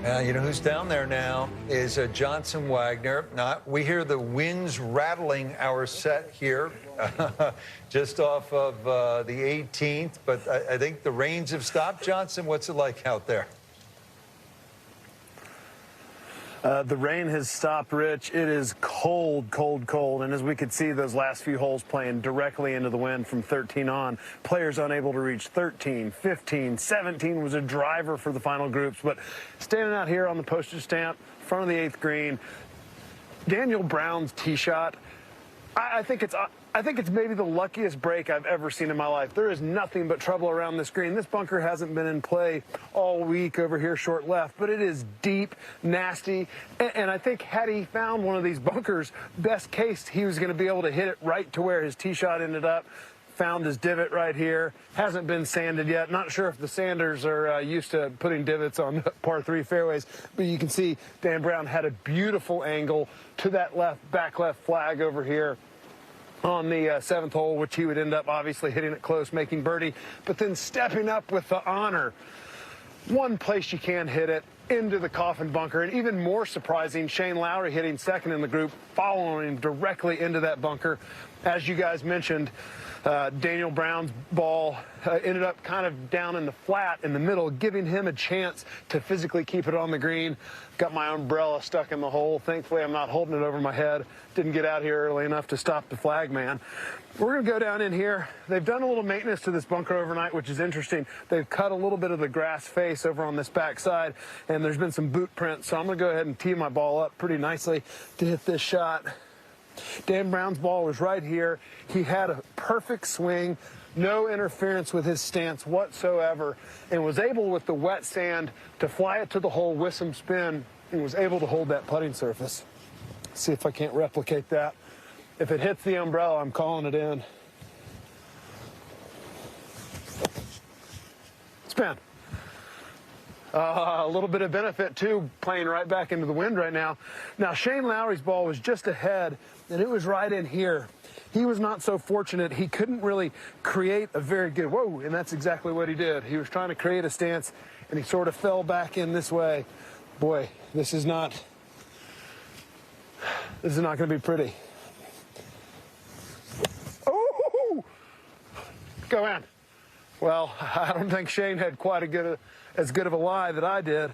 You know who's down there now is Johnson Wagner. We hear the winds rattling our set here just off of the 18th, but I think the rains have stopped. Johnson, what's it like out there? The rain has stopped, Rich. It is cold, cold, cold. And as we could see, those last few holes playing directly into the wind from 13 on. Players unable to reach 13, 15, 17 was a driver for the final groups. But standing out here on the postage stamp, front of the 8th green, Daniel Brown's tee shot, I think it's maybe the luckiest break I've ever seen in my life. There is nothing but trouble around this green. This bunker hasn't been in play all week over here short left, but it is deep, nasty, and I think had he found one of these bunkers, best case, he was going to be able to hit it right to where his tee shot ended up. Found his divot right here. Hasn't been sanded yet. Not sure if the sanders are used to putting divots on par 3 fairways, but you can see Dan Brown had a beautiful angle to that back left flag over here on the 7th hole, which he would end up obviously hitting it close, making birdie, but then stepping up with the honor. One place you can hit it, into the Coffin bunker, and even more surprising, Shane Lowry hitting second in the group, following him directly into that bunker. As you guys mentioned, Daniel Brown's ball ended up kind of down in the flat in the middle, giving him a chance to physically keep it on the green. Got my umbrella stuck in the hole. Thankfully, I'm not holding it over my head. Didn't get out here early enough to stop the flag man. We're going to go down in here. They've done a little maintenance to this bunker overnight, which is interesting. They've cut a little bit of the grass face over on this back side, and there's been some boot prints. So I'm going to go ahead and tee my ball up pretty nicely to hit this shot. Dan Brown's ball was right here. He had a perfect swing, no interference with his stance whatsoever, and was able with the wet sand to fly it to the hole with some spin and was able to hold that putting surface. See if I can't replicate that. If it hits the umbrella, I'm calling it in. Spin. A little bit of benefit, too, playing right back into the wind right now. Now, Shane Lowry's ball was just ahead, and it was right in here. He was not so fortunate. He couldn't really create a very good, whoa, and that's exactly what he did. He was trying to create a stance, and he sort of fell back in this way. Boy, this is not going to be pretty. Oh! Go in. Well, I don't think Shane had quite as good of a lie that I did.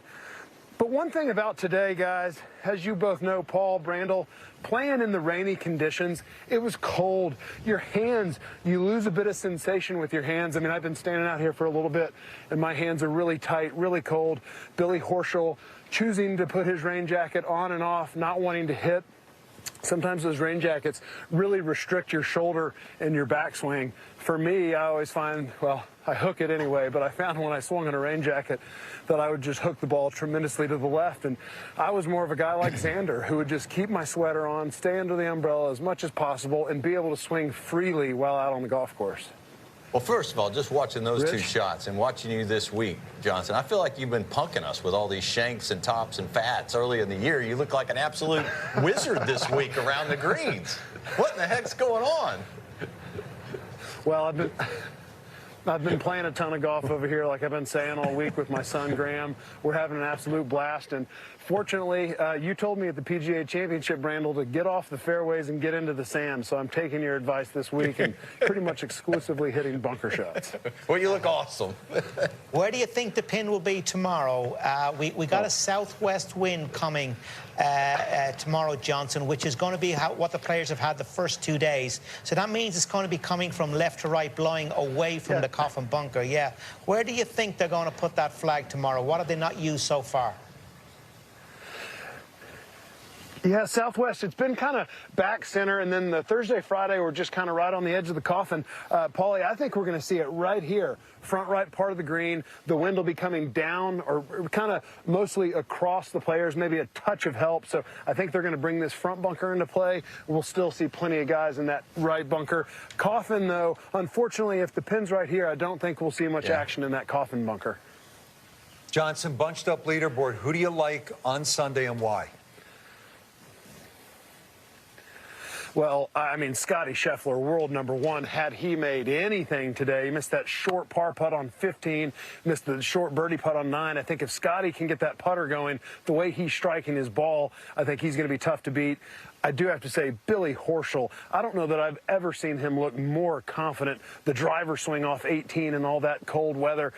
But one thing about today, guys, as you both know, Paul, Brandel, playing in the rainy conditions, it was cold. Your hands, you lose a bit of sensation with your hands. I mean, I've been standing out here for a little bit, and my hands are really tight, really cold. Billy Horschel choosing to put his rain jacket on and off, not wanting to hit. Sometimes those rain jackets really restrict your shoulder and your backswing. For me, I always find, well, I hook it anyway, but I found when I swung in a rain jacket that I would just hook the ball tremendously to the left. And I was more of a guy like Xander, who would just keep my sweater on, stay under the umbrella as much as possible, and be able to swing freely while out on the golf course. Well, first of all, just watching those two shots and watching you this week, Johnson, I feel like you've been punking us with all these shanks and tops and fats early in the year. You look like an absolute wizard this week around the greens. What in the heck's going on? Well, I've been playing a ton of golf over here, like I've been saying all week with my son, Graham. We're having an absolute blast. And fortunately, you told me at the PGA Championship, Brandel, to get off the fairways and get into the sand. So I'm taking your advice this week and pretty much exclusively hitting bunker shots. Well, you look awesome. Where do you think the pin will be tomorrow? We got a southwest wind coming tomorrow, Johnson, which is going to be what the players have had the first 2 days. So that means it's going to be coming from left to right, blowing away from the Coffin bunker. Yeah. Where do you think they're going to put that flag tomorrow? What have they not used so far? Yeah, southwest, it's been kind of back center, and then the Thursday, Friday, we're just kind of right on the edge of the Coffin. Paulie, I think we're going to see it right here, front right part of the green. The wind will be coming down or kind of mostly across the players, maybe a touch of help. So I think they're going to bring this front bunker into play. We'll still see plenty of guys in that right bunker. Coffin, though, unfortunately, if the pin's right here, I don't think we'll see much action in that Coffin bunker. Johnson, bunched up leaderboard. Who do you like on Sunday and why? Well, I mean, Scotty Scheffler, world number one, had he made anything today, he missed that short par putt on 15, missed the short birdie putt on 9. I think if Scotty can get that putter going, the way he's striking his ball, I think he's going to be tough to beat. I do have to say, Billy Horschel, I don't know that I've ever seen him look more confident. The driver swing off 18 and all that cold weather,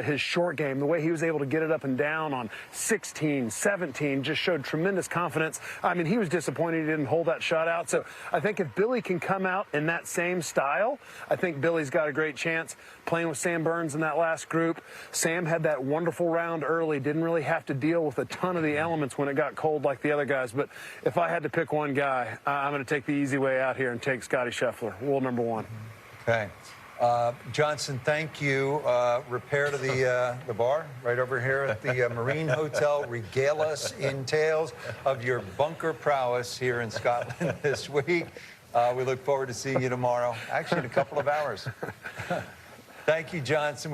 his short game, the way he was able to get it up and down on 16, 17, just showed tremendous confidence. I mean, he was disappointed he didn't hold that shot out. So I think if Billy can come out in that same style, I think Billy's got a great chance. Playing with Sam Burns in that last group, Sam had that wonderful round early, didn't really have to deal with a ton of the elements when it got cold like the other guys. But if I had to pick one guy, I'm going to take the easy way out here and take Scotty Scheffler, world number one. Okay. Johnson, thank you. Repair to the bar right over here at the Marine Hotel. Regale us in tales of your bunker prowess here in Scotland this week. We look forward to seeing you tomorrow, actually in a couple of hours. Thank you, Johnson.